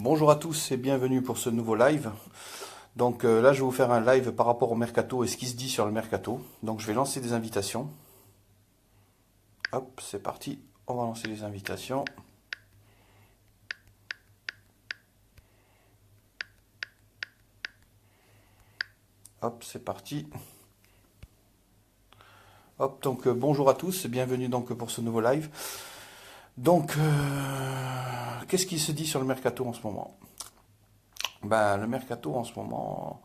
Bonjour à tous et bienvenue pour ce nouveau live. Donc là, je vais vous faire un live par rapport au mercato et ce qui se dit sur le mercato. Donc je vais lancer des invitations. Hop, c'est parti. On va lancer les invitations. Hop, c'est parti. Hop, donc bonjour à tous et bienvenue donc pour ce nouveau live. Donc, qu'est-ce qui se dit sur le mercato en ce moment? Ben, le mercato en ce moment,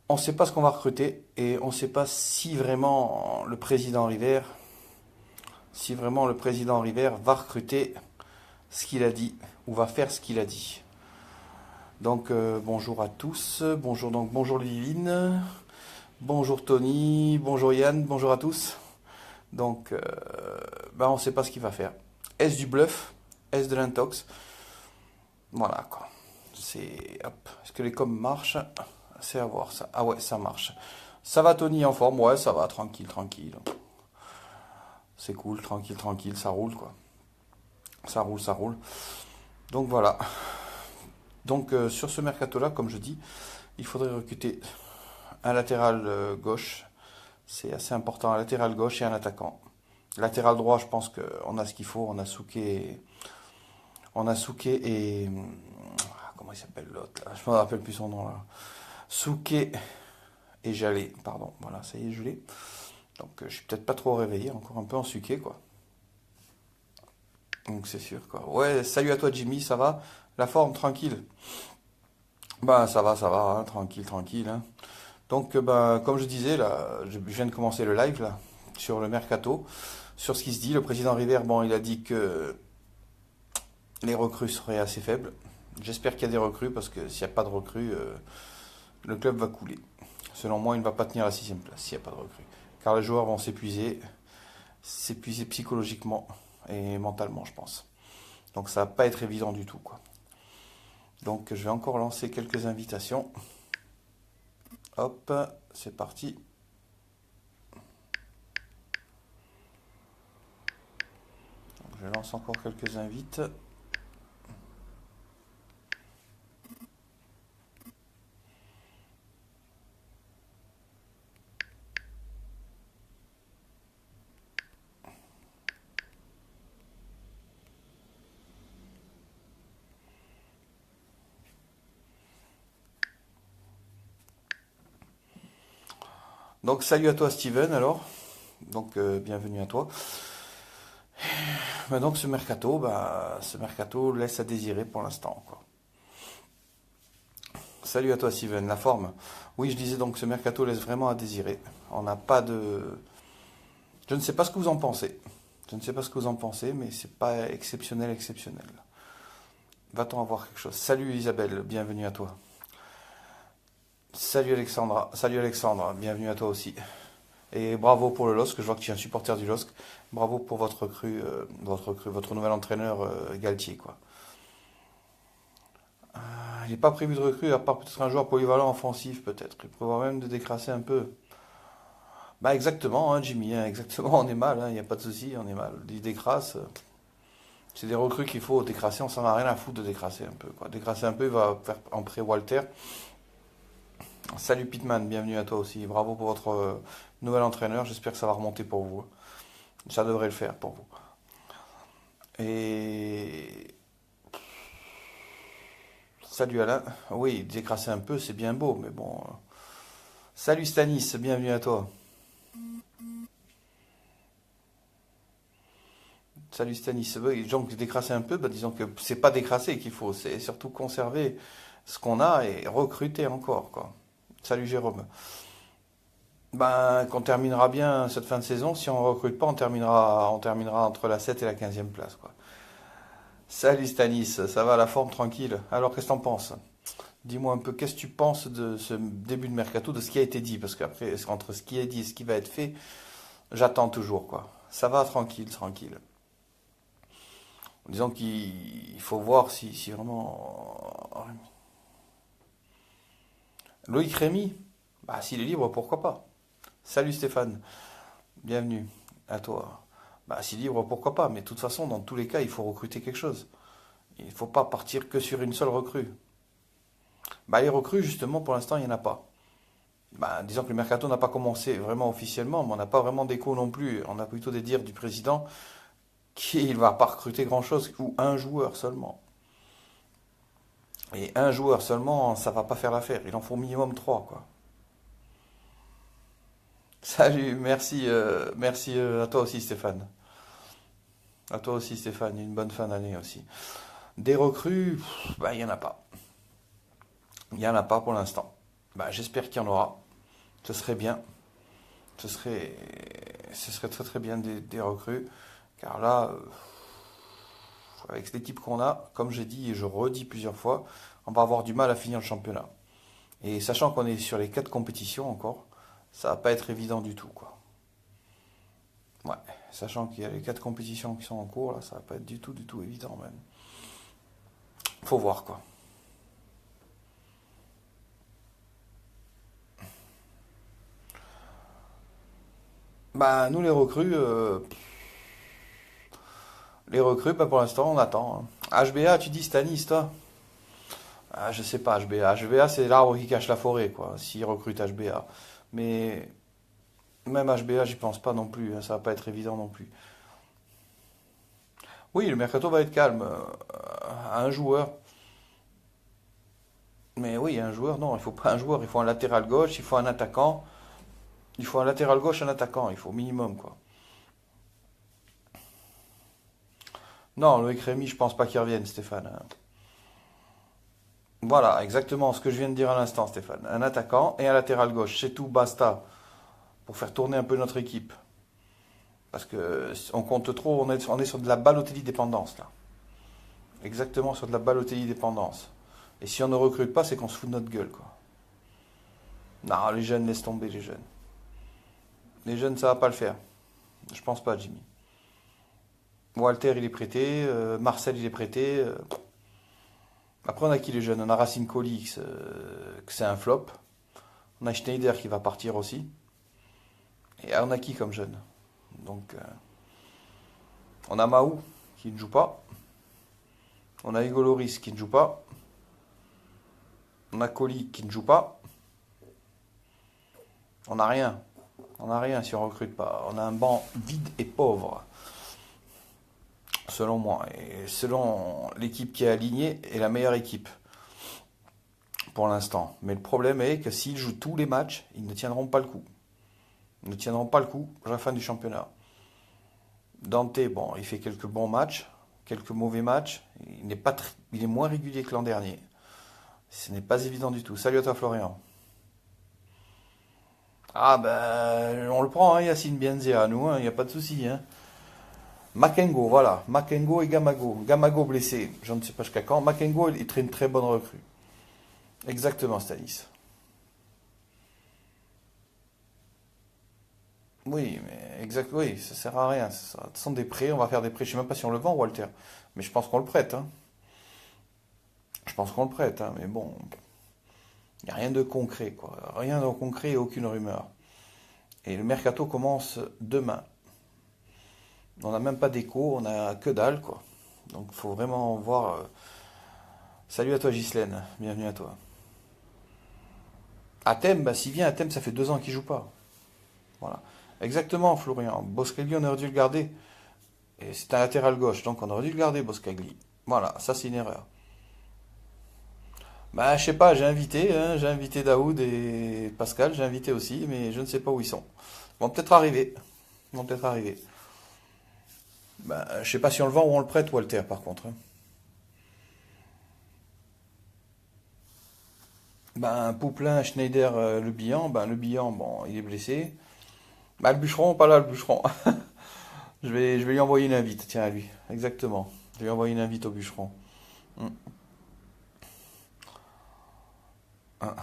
on ne sait pas ce qu'on va recruter et on ne sait pas si vraiment le président River va recruter ce qu'il a dit ou va faire ce qu'il a dit. Donc bonjour à tous, bonjour Lily, bonjour Tony, bonjour Yann, bonjour à tous. Donc on ne sait pas ce qu'il va faire. Est-ce du bluff? Est-ce de l'intox? Voilà quoi. Est-ce que les coms marchent? C'est à voir ça. Ah ouais, ça marche. Ça va Tony en forme? Ouais, ça va, tranquille, tranquille. C'est cool, tranquille, tranquille, ça roule quoi. Ça roule, ça roule. Donc voilà. Donc sur ce mercato-là, comme je dis, il faudrait recruter un latéral gauche. C'est assez important, un latéral gauche et un attaquant. Latéral droit, je pense qu'on a ce qu'il faut. On a Souquet et comment il s'appelle l'autre là? Je me rappelle plus son nom là. Souquet et Jallet, pardon. Voilà, ça y est, je l'ai. Donc je suis peut-être pas trop réveillé, encore un peu en Souquet quoi. Donc c'est sûr quoi. Ouais, salut à toi Jimmy, ça va? La forme, tranquille. Ben ça va, hein, tranquille, tranquille, hein. Donc, comme je disais, là, je viens de commencer le live là, sur le mercato, sur ce qui se dit. Le président River, bon, il a dit que les recrues seraient assez faibles. J'espère qu'il y a des recrues parce que s'il n'y a pas de recrues, le club va couler. Selon moi, il ne va pas tenir la sixième place s'il n'y a pas de recrues. Car les joueurs vont s'épuiser psychologiquement et mentalement, je pense. Donc, ça va pas être évident du tout, quoi. Donc, je vais encore lancer quelques invitations. Hop, c'est parti. Je lance encore quelques invites. Donc salut à toi Steven alors. Donc bienvenue à toi. Donc ce mercato laisse à désirer pour l'instant quoi. Salut à toi Steven, la forme. Oui, je disais donc ce mercato laisse vraiment à désirer. On n'a pas de. Je ne sais pas ce que vous en pensez. Je ne sais pas ce que vous en pensez, mais c'est pas exceptionnel, exceptionnel. Va-t-on avoir quelque chose? Salut Isabelle, bienvenue à toi. Salut Alexandra, bienvenue à toi aussi. Et bravo pour le LOSC, je vois que tu es un supporter du LOSC. Bravo pour votre nouvel entraîneur Galtier, quoi. Il n'est pas prévu de recrue, à part peut-être un joueur polyvalent offensif, peut-être. Il pourrait même de décrasser un peu. Bah exactement, hein, Jimmy, hein, exactement, on est mal, hein, il n'y a pas de souci, on est mal. Il décrasse, c'est des recrues qu'il faut décrasser, on s'en a rien à foutre de décrasser un peu, quoi. Décrasser un peu, il va faire en pré Walter. Salut Pitman, bienvenue à toi aussi. Bravo pour votre nouvel entraîneur, j'espère que ça va remonter pour vous. Ça devrait le faire pour vous. Et salut Alain. Oui, décrasser un peu, c'est bien beau, mais bon. Salut Stanis, bienvenue à toi. Salut Stanis. Oui, donc décrasser un peu, bah, disons que c'est pas décrasser qu'il faut, c'est surtout conserver ce qu'on a et recruter encore, quoi. Salut Jérôme. Ben, qu'on terminera bien cette fin de saison. Si on recrute pas, on terminera entre la 7 et la 15e place, quoi. Salut Stanis, ça va la forme tranquille. Alors qu'est-ce que t'en penses? Dis-moi un peu, qu'est-ce que tu penses de ce début de mercato, de ce qui a été dit? Parce qu'après, entre ce qui est dit et ce qui va être fait, j'attends toujours, quoi. Ça va tranquille, tranquille. Disons qu'il faut voir si vraiment. Loïc Rémy, bah s'il est libre, pourquoi pas? Salut Stéphane, bienvenue à toi. Bah s'il est libre, pourquoi pas? Mais de toute façon, dans tous les cas, il faut recruter quelque chose. Il ne faut pas partir que sur une seule recrue. Bah, les recrues, justement, pour l'instant, il n'y en a pas. Bah, disons que le mercato n'a pas commencé vraiment officiellement, mais on n'a pas vraiment d'écho non plus. On a plutôt des dires du président qu'il ne va pas recruter grand-chose, ou un joueur seulement. Et un joueur seulement, ça va pas faire l'affaire. Il en faut minimum trois, quoi. Salut, merci, merci à toi aussi, Stéphane. À toi aussi, Stéphane. Une bonne fin d'année aussi. Des recrues, bah, il n'y en a pas. Il n'y en a pas pour l'instant. Bah, j'espère qu'il y en aura. Ce serait bien. Ce serait, ce serait très très bien des recrues. Car là, avec l'équipe qu'on a, comme j'ai dit et je redis plusieurs fois, on va avoir du mal à finir le championnat. Et sachant qu'on est sur les quatre compétitions encore, ça va pas être évident du tout, quoi. Ouais, sachant qu'il y a les quatre compétitions qui sont en cours, là, ça va pas être du tout évident même. Faut voir, quoi. Bah, nous les recrues, bah, pour l'instant, on attend, hein. HBA, tu dis Stanis, toi? Ah, je sais pas, HBA. HBA, c'est l'arbre qui cache la forêt, quoi, s'ils recrutent HBA. Mais même HBA, j'y pense pas non plus, hein, ça va pas être évident non plus. Oui, le mercato va être calme. Un joueur. Mais oui, un joueur, non, il faut pas un joueur, il faut un latéral gauche, il faut un attaquant. Il faut un latéral gauche, un attaquant, il faut au minimum, quoi. Non, Loïc Rémy, je pense pas qu'il revienne, Stéphane. Voilà, exactement ce que je viens de dire à l'instant, Stéphane. Un attaquant et un latéral gauche, c'est tout, basta. Pour faire tourner un peu notre équipe. Parce que on compte trop, on est sur de la Balotelli dépendance, là. Exactement sur de la Balotelli dépendance. Et si on ne recrute pas, c'est qu'on se fout de notre gueule, quoi. Non, les jeunes, laisse tomber les jeunes. Les jeunes, ça va pas le faire. Je pense pas, Jimmy. Walter, il est prêté. Marcel, il est prêté. Après, on a qui les jeunes? On a Racine Colix, que c'est un flop. On a Schneider qui va partir aussi. Et on a qui comme jeune? Donc, on a Mahou qui ne joue pas. On a Hugo Loris qui ne joue pas. On a Colli qui ne joue pas. On n'a rien. On n'a rien si on recrute pas. On a un banc vide et pauvre, selon moi. Et selon l'équipe qui est alignée, est la meilleure équipe pour l'instant. Mais le problème est que s'ils jouent tous les matchs, ils ne tiendront pas le coup. Ils ne tiendront pas le coup à la fin du championnat. Dante, bon, il fait quelques bons matchs, quelques mauvais matchs. Il n'est pas il est moins régulier que l'an dernier. Ce n'est pas évident du tout. Salut à toi, Florian. Ah ben, on le prend, hein, Yacine Bienzia, nous, hein, il n'y a pas de souci, hein. Makengo, voilà. Makengo et Gamago. Gamago blessé, je ne sais pas jusqu'à quand. Makengo, il est une très bonne recrue. Exactement, Stanis. Oui, mais exact, oui, ça sert à rien. Ce sont des prêts, on va faire des prêts. Je sais même pas si on le vend, Walter. Mais je pense qu'on le prête, hein. Je pense qu'on le prête, hein. Mais bon, il n'y a rien de concret, quoi. Rien de concret et aucune rumeur. Et le mercato commence demain. On n'a même pas d'écho, on a que dalle, quoi. Donc il faut vraiment voir. Salut à toi, Ghislaine. Bienvenue à toi. À Thème, bah, s'il vient à Thème, ça fait 2 ans qu'il joue pas. Voilà. Exactement, Florian. Boscagli, on aurait dû le garder. Et c'est un latéral gauche, donc on aurait dû le garder, Boscagli. Voilà, ça c'est une erreur. Bah, je sais pas, j'ai invité, hein, j'ai invité Daoud et Pascal, j'ai invité aussi, mais je ne sais pas où ils sont. Ils vont peut-être arriver. Ils vont peut-être arriver. Bah, je sais pas si on le vend ou on le prête, Walter, par contre, hein. Ben, Pouplin, Schneider, Le Bihan, ben, Le Bihan, bon, il est blessé. Bah, le bûcheron, pas là, le bûcheron. Je vais lui envoyer une invite, tiens, à lui. Exactement. Je vais lui envoyer une invite au bûcheron. Hmm. Ah,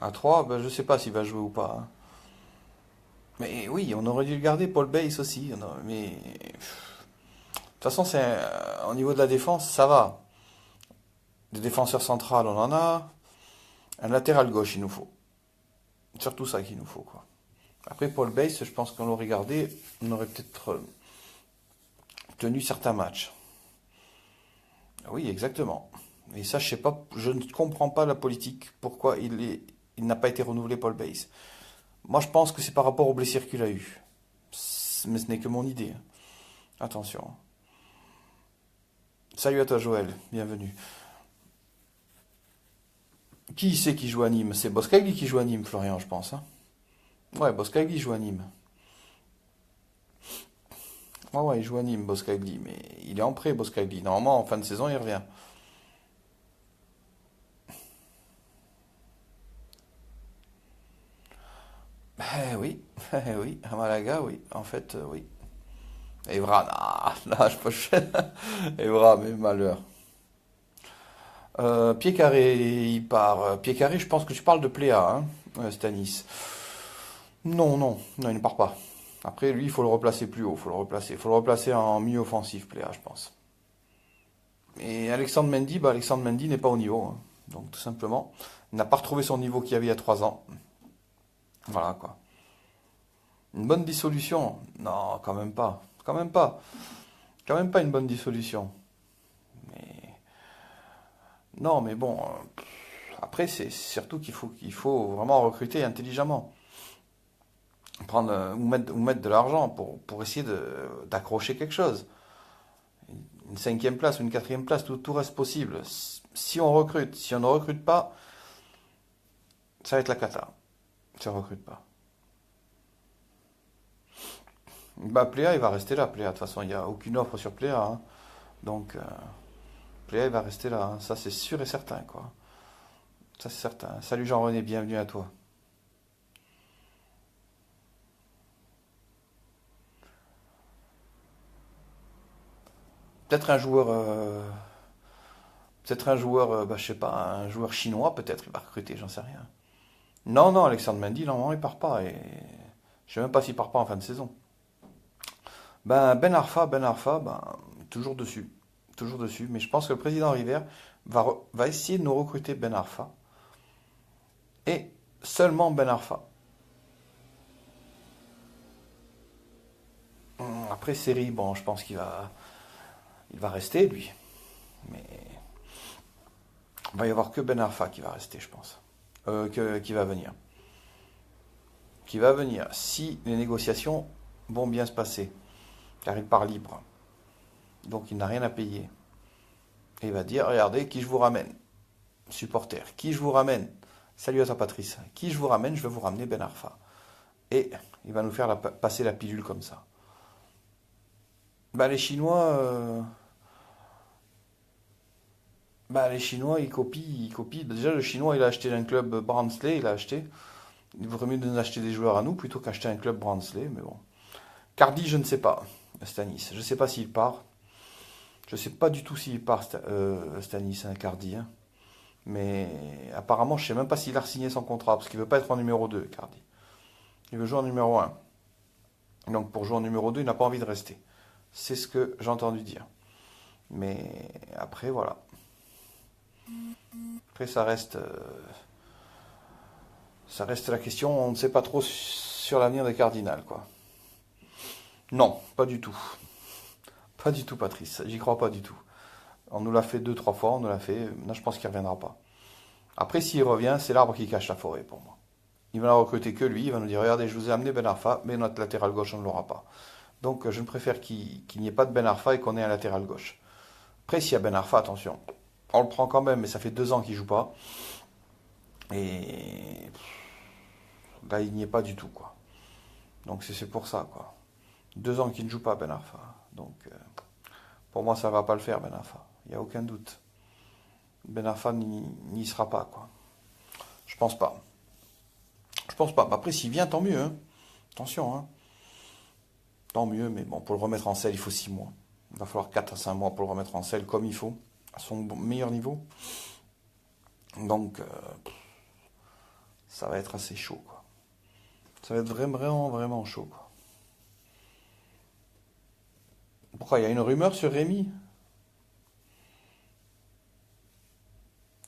à 3, ben, je sais pas s'il va jouer ou pas, hein. Mais oui, on aurait dû le garder, Paul Bass aussi. Mais de toute façon, au niveau de la défense, ça va. Des défenseurs centrales, on en a. Un latéral gauche, il nous faut. Surtout ça qu'il nous faut, quoi. Après, Paul Bass, je pense qu'on l'aurait gardé, on aurait peut-être tenu certains matchs. Oui, exactement. Et ça, je sais pas, je ne comprends pas la politique, pourquoi il n'a pas été renouvelé Paul Bays. Moi, je pense que c'est par rapport aux blessures qu'il a eues. Mais ce n'est que mon idée, hein. Attention. Salut à toi, Joël. Bienvenue. Qui c'est qui joue à Nîmes? C'est Boskagli qui joue à Nîmes, Florian, je pense, hein. Ouais, Boskagli joue à Nîmes. Ouais, ouais, il joue à Nîmes, Boskagli, mais il est en prêt, Boskagli. Normalement, en fin de saison, il revient. Eh oui, eh oui, à Malaga, oui. En fait, oui. Evra, non, là, je peux. Evra, mais malheur. Pied carré, il part. Pied carré, je pense que tu parles de Pléa, hein, Stanis. Non, non, non, il ne part pas. Après, lui, il faut le replacer plus haut, faut le replacer. Il faut le replacer en milieu offensif, Pléa, je pense. Et Alexandre Mendy, bah, Alexandre Mendy n'est pas au niveau, hein. Donc, tout simplement, il n'a pas retrouvé son niveau qu'il y avait il y a 3 ans. Voilà, quoi. Une bonne dissolution? Non, quand même pas. Quand même pas. Quand même pas une bonne dissolution. Mais non, mais bon. Après, c'est surtout qu'il faut vraiment recruter intelligemment. Prendre ou mettre de l'argent pour essayer d'accrocher quelque chose. Une cinquième place ou une quatrième place, tout reste possible. Si on recrute, si on ne recrute pas, ça va être la cata. Si on ne recrute pas. Bah, Pléa, il va rester là, Pléa. De toute façon, il n'y a aucune offre sur Pléa, hein. Donc, Pléa, il va rester là, hein. Ça, c'est sûr et certain, quoi. Ça, c'est certain. Salut Jean-René, bienvenue à toi. Peut-être un joueur, bah, je sais pas, un joueur chinois, peut-être, il va recruter, j'en sais rien. Non, non, Alexandre Mendy, normalement, il part pas. Et je sais même pas s'il part pas en fin de saison. Ben Arfa, ben, toujours dessus. Toujours dessus. Mais je pense que le président River va essayer de nous recruter Ben Arfa. Et seulement Ben Arfa. Après, série, bon, je pense il va rester, lui. Mais il va y avoir que Ben Arfa qui va rester, je pense. Qui va venir. Qui va venir si les négociations vont bien se passer. Car il part libre. Donc il n'a rien à payer. Et il va dire, regardez, qui je vous ramène? Supporter. Qui je vous ramène? Salut à toi Patrice. Qui je vous ramène? Je vais vous ramener Ben Arfa. Et il va nous faire passer la pilule comme ça. Bah les Chinois, les Chinois ils copient, ils copient. Déjà le Chinois il a acheté un club Barnsley, il a acheté. Il vaudrait mieux de nous acheter des joueurs à nous plutôt qu'acheter un club Barnsley, mais bon. Cardi, je ne sais pas. Stanis, je ne sais pas s'il part. Je ne sais pas du tout s'il part, Stanis, hein, Cardi, hein. Mais apparemment, je ne sais même pas s'il a signé son contrat, parce qu'il ne veut pas être en numéro 2, Cardi. Il veut jouer en numéro 1. Donc pour jouer en numéro 2, il n'a pas envie de rester. C'est ce que j'ai entendu dire. Mais après, voilà. Après, ça reste la question. On ne sait pas trop sur l'avenir des Cardinals, quoi. Non, pas du tout. Pas du tout, Patrice. J'y crois pas du tout. On nous l'a fait deux, trois fois, on nous l'a fait. Maintenant, je pense qu'il ne reviendra pas. Après, s'il revient, c'est l'arbre qui cache la forêt pour moi. Il va la recruter que lui. Il va nous dire, regardez, je vous ai amené Ben Arfa, mais notre latéral gauche, on ne l'aura pas. Donc, je ne préfère qu'il n'y ait pas de Ben Arfa et qu'on ait un latéral gauche. Après, s'il y a Ben Arfa, attention. On le prend quand même, mais ça fait 2 ans qu'il joue pas. Et là, il n'y est pas du tout, quoi. Donc, c'est pour ça, quoi. 2 ans qu'il ne joue pas, Ben Arfa. Donc, pour moi, ça va pas le faire, Ben Arfa. Il n'y a aucun doute. Ben Arfa n'y sera pas, quoi. Je pense pas. Je pense pas. Après, s'il vient, tant mieux, hein. Attention, hein. Tant mieux, mais bon, pour le remettre en selle, il faut 6 mois. Il va falloir 4 à 5 mois pour le remettre en selle comme il faut, à son meilleur niveau. Donc, ça va être assez chaud, quoi. Ça va être vraiment, vraiment, vraiment chaud, quoi. Pourquoi? Il y a une rumeur sur Rémi?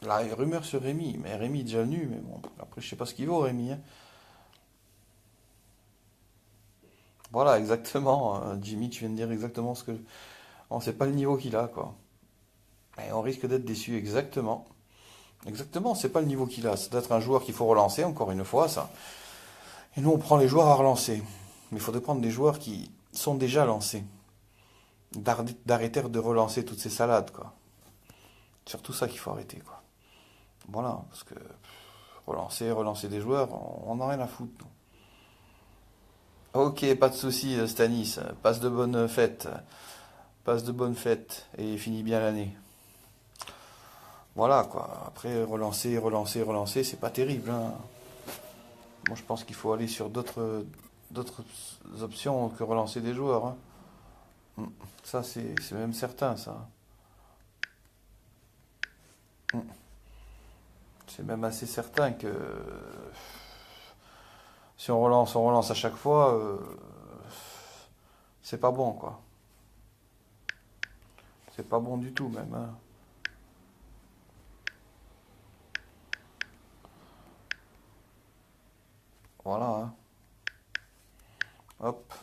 La rumeur sur Rémi. Mais Rémi est déjà venu, mais bon, après, je sais pas ce qu'il vaut, Rémi, hein. Voilà, exactement. Jimmy, tu viens de dire exactement ce que. On sait pas le niveau qu'il a, quoi. Et on risque d'être déçu, exactement. Exactement, c'est pas le niveau qu'il a. C'est d'être un joueur qu'il faut relancer, encore une fois, ça. Et nous, on prend les joueurs à relancer. Mais il faudrait prendre des joueurs qui sont déjà lancés. D'arrêter de relancer toutes ces salades, quoi. C'est surtout ça qu'il faut arrêter, quoi. Voilà, parce que relancer des joueurs, on n'a rien à foutre, nous. Ok, pas de souci, Stanis. Passe de bonnes fêtes. Passe de bonnes fêtes et finis bien l'année. Voilà, quoi. Après, relancer, c'est pas terrible, hein. Moi, je pense qu'il faut aller sur d'autres options que relancer des joueurs, hein. Mm. Ça, c'est même certain, ça. Mm. C'est même assez certain que si on relance à chaque fois, c'est pas bon, quoi. C'est pas bon du tout, même, hein. Voilà, hein. Hop.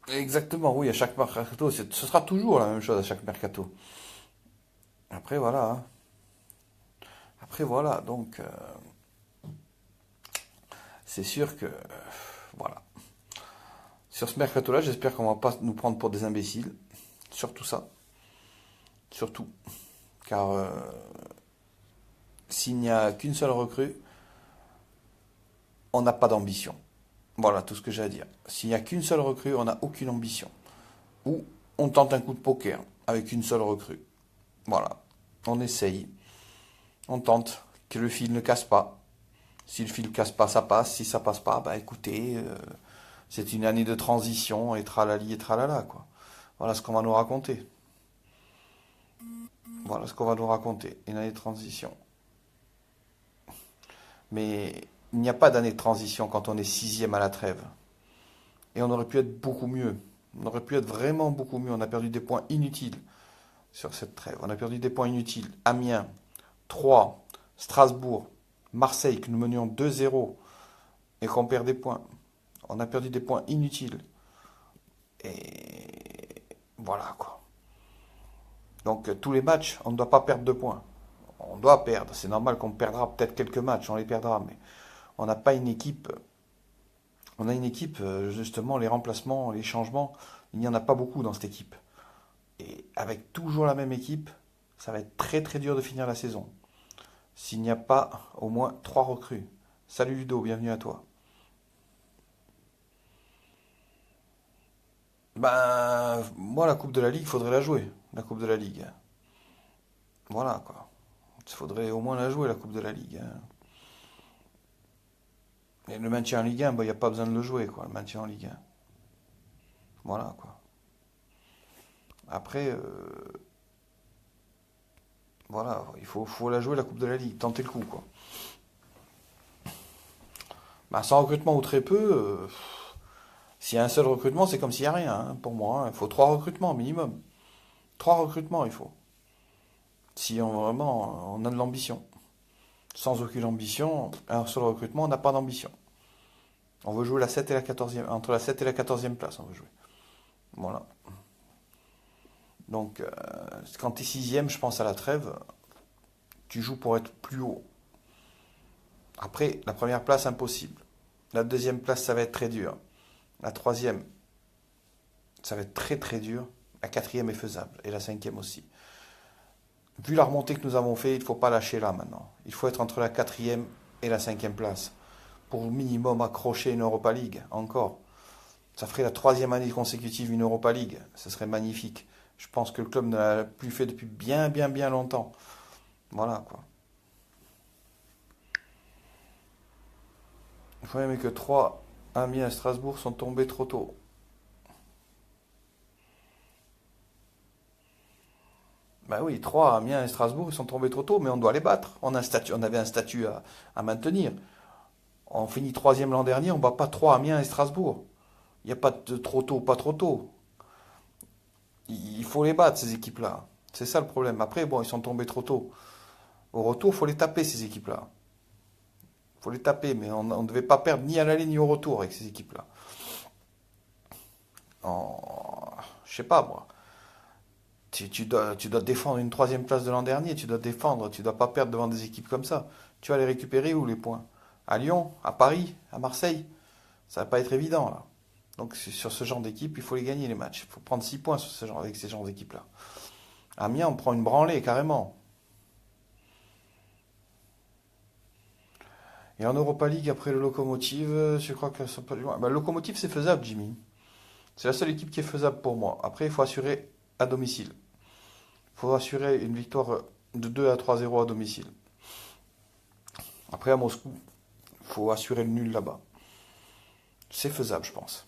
Exactement, oui, à chaque mercato, ce sera toujours la même chose à chaque mercato. Après, voilà, hein. Après, voilà, donc, c'est sûr que, voilà. Sur ce mercato-là, j'espère qu'on va pas nous prendre pour des imbéciles. Surtout ça. Surtout. Car s'il n'y a qu'une seule recrue, on n'a pas d'ambition. Voilà tout ce que j'ai à dire. S'il n'y a qu'une seule recrue, on n'a aucune ambition. Ou on tente un coup de poker avec une seule recrue. Voilà. On essaye. On tente que le fil ne casse pas. Si le fil ne casse pas, ça passe. Si ça passe pas, bah écoutez, c'est une année de transition et tralali et tralala, quoi. Voilà ce qu'on va nous raconter. Voilà ce qu'on va nous raconter. Une année de transition. Mais il n'y a pas d'année de transition quand on est sixième à la trêve. Et on aurait pu être beaucoup mieux. On aurait pu être vraiment beaucoup mieux. On a perdu des points inutiles sur cette trêve. On a perdu des points inutiles. Amiens, 3, Strasbourg, Marseille, que nous menions 2-0 et qu'on perd des points. On a perdu des points inutiles. Et voilà, quoi. Donc tous les matchs, on ne doit pas perdre de points. On doit perdre. C'est normal qu'on perdra peut-être quelques matchs, on les perdra, mais on n'a pas une équipe. On a une équipe, justement, les remplacements, les changements, il n'y en a pas beaucoup dans cette équipe. Et avec toujours la même équipe, ça va être très très dur de finir la saison. S'il n'y a pas au moins 3 recrues. Salut Ludo, bienvenue à toi. Ben, moi, la Coupe de la Ligue, il faudrait la jouer. La Coupe de la Ligue. Voilà, quoi. Il faudrait au moins la jouer, la Coupe de la Ligue, hein. Et le maintien en Ligue 1, il n'y a pas besoin de le jouer, quoi, le maintien en Ligue 1. Voilà, quoi. Après, voilà, faut la jouer, la Coupe de la Ligue, tenter le coup, quoi. Bah, sans recrutement ou très peu, s'il y a un seul recrutement, c'est comme s'il n'y a rien, hein, pour moi, hein. Il faut 3 recrutements minimum. 3 recrutements, il faut. Si on vraiment on a de l'ambition. Sans aucune ambition, un seul recrutement, on n'a pas d'ambition. On veut jouer la 7 et la 14e, entre la 7 et la 14e place, on veut jouer. Voilà. Donc, quand tu es sixième, je pense à la trêve, tu joues pour être plus haut. Après, la première place, impossible. La deuxième place, ça va être très dur. La troisième, ça va être très très dur. La quatrième est faisable. Et la cinquième aussi. Vu la remontée que nous avons fait, il ne faut pas lâcher là maintenant. Il faut être entre la quatrième et la cinquième place. Pour au minimum accrocher une Europa League, encore. Ça ferait la troisième année consécutive une Europa League. Ce serait magnifique. Je pense que le club ne l'a plus fait depuis bien bien bien longtemps. Voilà, quoi. Il faut aimer que 3 Amiens à Strasbourg sont tombés trop tôt. Ben oui, 3 Amiens et Strasbourg, ils sont tombés trop tôt, mais on doit les battre. On avait un statut à maintenir. On finit troisième l'an dernier, on ne bat pas 3 Amiens et Strasbourg. Il n'y a pas de trop tôt, pas trop tôt. Il faut les battre, ces équipes-là. C'est ça le problème. Après, bon, ils sont tombés trop tôt. Au retour, il faut les taper, ces équipes-là. Il faut les taper, mais on ne devait pas perdre ni à l'aller ni au retour avec ces équipes-là. je sais pas moi. Tu dois défendre une troisième place de l'an dernier, tu dois défendre, tu dois pas perdre devant des équipes comme ça. Tu vas les récupérer où les points? À Lyon, à Paris, à Marseille? Ça va pas être évident là. Donc sur ce genre d'équipe, il faut les gagner les matchs. Il faut prendre 6 points sur avec ces genres d'équipes-là. Amiens, on prend une branlée carrément. Et en Europa League, après le Locomotive, je crois que ça peut aller loin. Bah, le Locomotive, c'est faisable, Jimmy. C'est la seule équipe qui est faisable pour moi. Après, il faut assurer à domicile. Il faut assurer une victoire de 2 à 3-0 à domicile. Après, à Moscou, il faut assurer le nul là-bas. C'est faisable, je pense.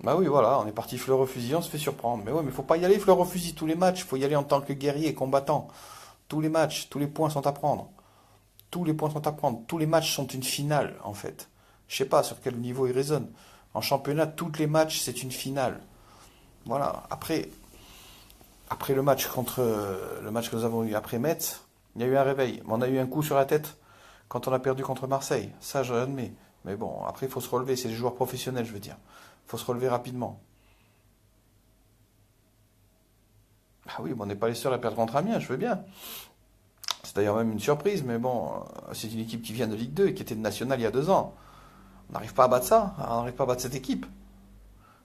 Bah oui, voilà, on est parti fleur au fusil, on se fait surprendre. Mais ouais, mais faut pas y aller fleur au fusil tous les matchs. Il faut y aller en tant que guerrier, combattant. Tous les matchs, tous les points sont à prendre. Tous les points sont à prendre. Tous les matchs sont une finale, en fait. Je sais pas sur quel niveau ils résonnent. En championnat, tous les matchs, c'est une finale. Voilà. Après le match que nous avons eu après Metz, il y a eu un réveil. On a eu un coup sur la tête quand on a perdu contre Marseille. Ça, je l'admets. Mais bon, après, il faut se relever. C'est des joueurs professionnels, je veux dire. Il faut se relever rapidement. Ah oui, bon, on n'est pas les seuls à perdre contre Amiens, je veux bien. C'est d'ailleurs même une surprise, mais bon, c'est une équipe qui vient de Ligue 2 et qui était de National il y a 2 ans. On n'arrive pas à battre ça, on n'arrive pas à battre cette équipe.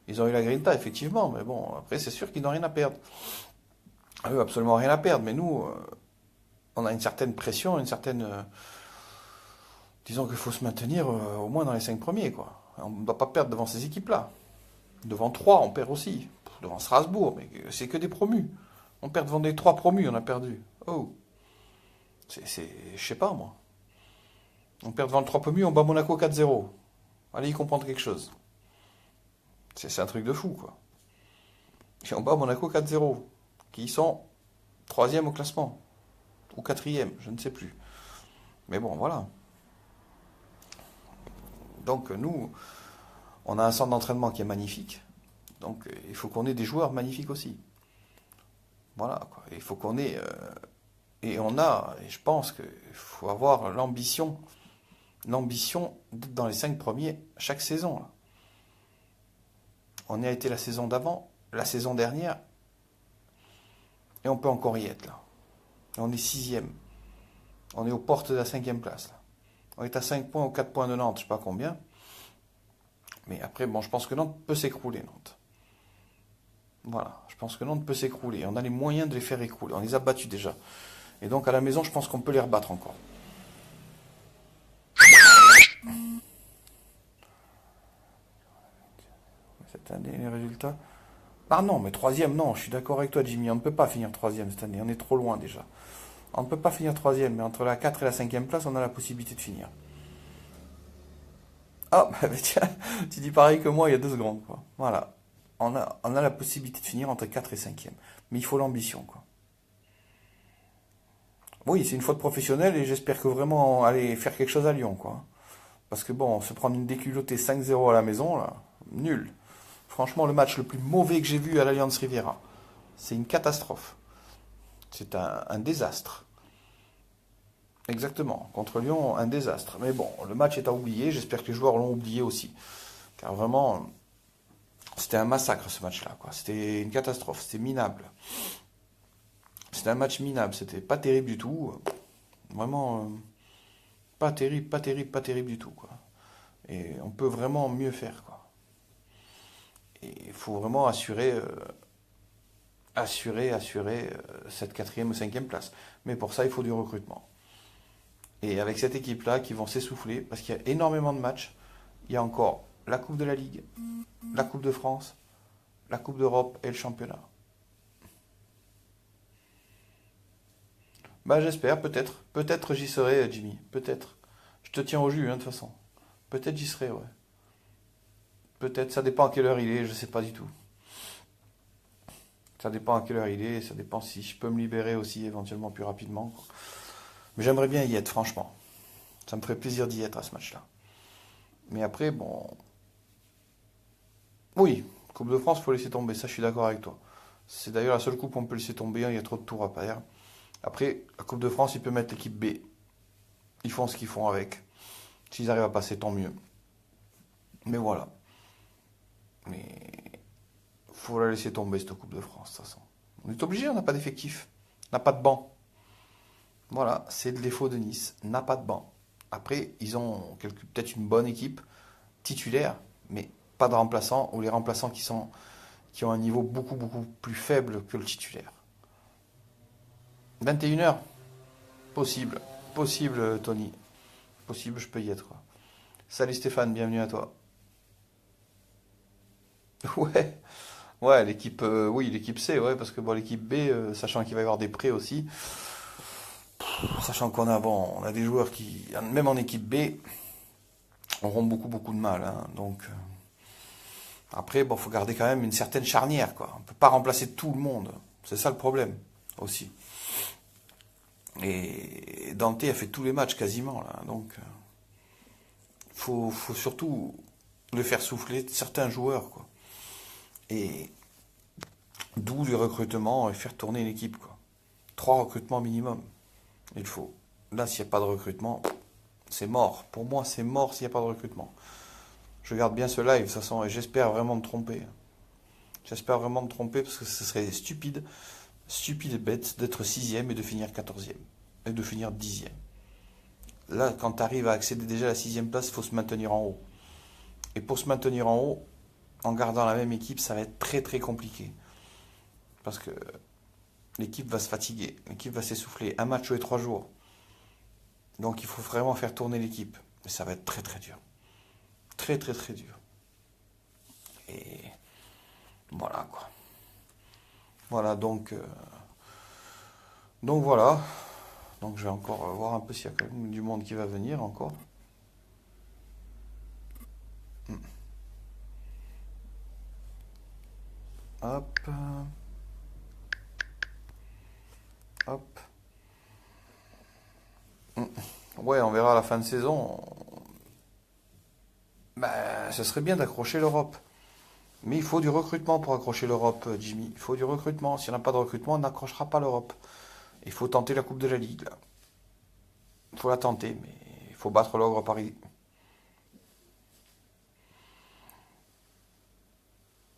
Ils ont eu la grinta, effectivement, mais bon, après, c'est sûr qu'ils n'ont rien à perdre. Eux, absolument rien à perdre, mais nous, on a une certaine pression, une certaine. Disons qu'il faut se maintenir au moins dans les 5 premiers, quoi. On ne doit pas perdre devant ces équipes-là. Devant 3, on perd aussi. Devant Strasbourg, mais c'est que des promus. On perd devant des 3 promus, on a perdu. Oh, je sais pas, moi. On perd devant le 3 promus, on bat Monaco 4-0. Allez y comprendre quelque chose. C'est un truc de fou, quoi. Et on bat Monaco 4-0, qui sont troisième au classement. Ou quatrième, je ne sais plus. Mais bon, voilà. Donc nous, on a un centre d'entraînement qui est magnifique. Donc il faut qu'on ait des joueurs magnifiques aussi. Voilà, quoi. Il faut qu'on ait... et on a, et je pense qu'il faut avoir l'ambition d'être dans les 5 premiers chaque saison, là. On y a été la saison d'avant, la saison dernière, et on peut encore y être, là. Et on est sixième. On est aux portes de la 5e place, là. On est à 5 points ou 4 points de Nantes, je sais pas combien. Mais après, bon, je pense que Nantes peut s'écrouler, Nantes. Voilà, je pense que Nantes peut s'écrouler. On a les moyens de les faire écrouler. On les a battus déjà. Et donc à la maison, je pense qu'on peut les rebattre encore. Cette année, les résultats. Ah non, mais troisième, non, je suis d'accord avec toi, Jimmy. On ne peut pas finir troisième cette année. On est trop loin déjà. On ne peut pas finir troisième, mais entre la 4 et la 5e place, on a la possibilité de finir. Ah, bah, tiens, tu dis pareil que moi il y a 2 secondes, quoi. Voilà. On a la possibilité de finir entre 4 et 5e. Mais il faut l'ambition, quoi. Oui, c'est une faute professionnelle et j'espère que vraiment aller faire quelque chose à Lyon, quoi. Parce que bon, se prendre une déculottée 5-0 à la maison, là, nul. Franchement, le match le plus mauvais que j'ai vu à l'Alliance Riviera. C'est une catastrophe. C'est un désastre. Exactement. Contre Lyon, un désastre. Mais bon, le match est à oublier. J'espère que les joueurs l'ont oublié aussi. Car vraiment, c'était un massacre ce match-là, quoi. C'était une catastrophe. C'était minable. C'était un match minable. C'était pas terrible du tout. Vraiment, pas terrible, pas terrible, pas terrible du tout, quoi. Et on peut vraiment mieux faire, quoi. Et il faut vraiment assurer cette 4e ou 5e place. Mais pour ça, il faut du recrutement. Et avec cette équipe-là, qui vont s'essouffler, parce qu'il y a énormément de matchs, il y a encore la Coupe de la Ligue, la Coupe de France, la Coupe d'Europe et le championnat. Bah j'espère, peut-être. Peut-être j'y serai, Jimmy. Peut-être. Je te tiens au jus, hein, de toute façon. Peut-être j'y serai, ouais. Peut-être, ça dépend à quelle heure il est, je sais pas du tout. Ça dépend à quelle heure il est, ça dépend si je peux me libérer aussi éventuellement plus rapidement, quoi. Mais j'aimerais bien y être, franchement. Ça me ferait plaisir d'y être à ce match-là. Mais après, bon. Oui, Coupe de France, il faut laisser tomber, ça je suis d'accord avec toi. C'est d'ailleurs la seule coupe où on peut laisser tomber, hein, il y a trop de tours à faire. Après, la Coupe de France, ils peuvent mettre l'équipe B. Ils font ce qu'ils font avec. S'ils arrivent à passer, tant mieux. Mais voilà. faut la laisser tomber cette Coupe de France, de toute façon. On est obligé, on n'a pas d'effectif. On n'a pas de banc. Voilà, c'est le défaut de Nice. N'a pas de banc. Après, ils ont peut-être une bonne équipe titulaire, mais pas de remplaçants, ou les remplaçants qui ont un niveau beaucoup, beaucoup plus faible que le titulaire. 21h? Possible. Possible, Tony. Possible, je peux y être, quoi. Salut Stéphane, bienvenue à toi. Ouais, ouais, l'équipe oui, l'équipe C, ouais, parce que bon, l'équipe B, sachant qu'il va y avoir des prêts aussi, sachant qu'on a bon, on a des joueurs qui, même en équipe B, auront beaucoup beaucoup de mal, hein. Donc après, bon, faut garder quand même une certaine charnière, quoi. On peut pas remplacer tout le monde. C'est ça le problème aussi. Et Dante a fait tous les matchs quasiment là, donc faut surtout le faire souffler certains joueurs, quoi. Et d'où les recrutements et faire tourner l'équipe, quoi. 3 recrutements minimum, il faut. Là, s'il n'y a pas de recrutement, c'est mort. Pour moi, c'est mort s'il n'y a pas de recrutement. Je garde bien ce live, de toute façon, et j'espère vraiment me tromper. J'espère vraiment me tromper parce que ce serait stupide, stupide et bête d'être sixième et de finir 14e. Et de finir 10e. Là, quand tu arrives à accéder déjà à la sixième place, il faut se maintenir en haut. Et pour se maintenir en haut, en gardant la même équipe, ça va être très très compliqué. Parce que l'équipe va se fatiguer, l'équipe va s'essouffler. Un match tous les 3 jours. Donc il faut vraiment faire tourner l'équipe. Et ça va être très très dur. Très très très dur. Et voilà quoi. Voilà donc voilà. Donc je vais encore voir un peu s'il y a quand même du monde qui va venir encore. Hop. Hop. Ouais, on verra à la fin de saison. Bah, ce serait bien d'accrocher l'Europe. Mais il faut du recrutement pour accrocher l'Europe, Jimmy. Il faut du recrutement. Si on n'a pas de recrutement, on n'accrochera pas l'Europe. Il faut tenter la Coupe de la Ligue, là. Il faut la tenter, mais il faut battre l'Ogre Paris.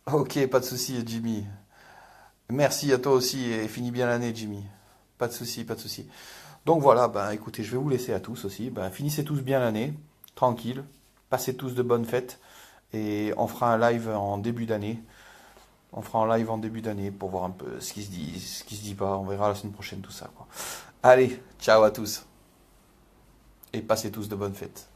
Ok, pas de souci, Jimmy. Merci à toi aussi et finis bien l'année, Jimmy. Pas de souci, pas de souci. Donc voilà, ben écoutez, je vais vous laisser à tous aussi. Ben, finissez tous bien l'année, tranquille. Passez tous de bonnes fêtes et on fera un live en début d'année. On fera un live en début d'année pour voir un peu ce qui se dit, ce qui se dit pas. On verra la semaine prochaine tout ça, quoi. Allez, ciao à tous et passez tous de bonnes fêtes.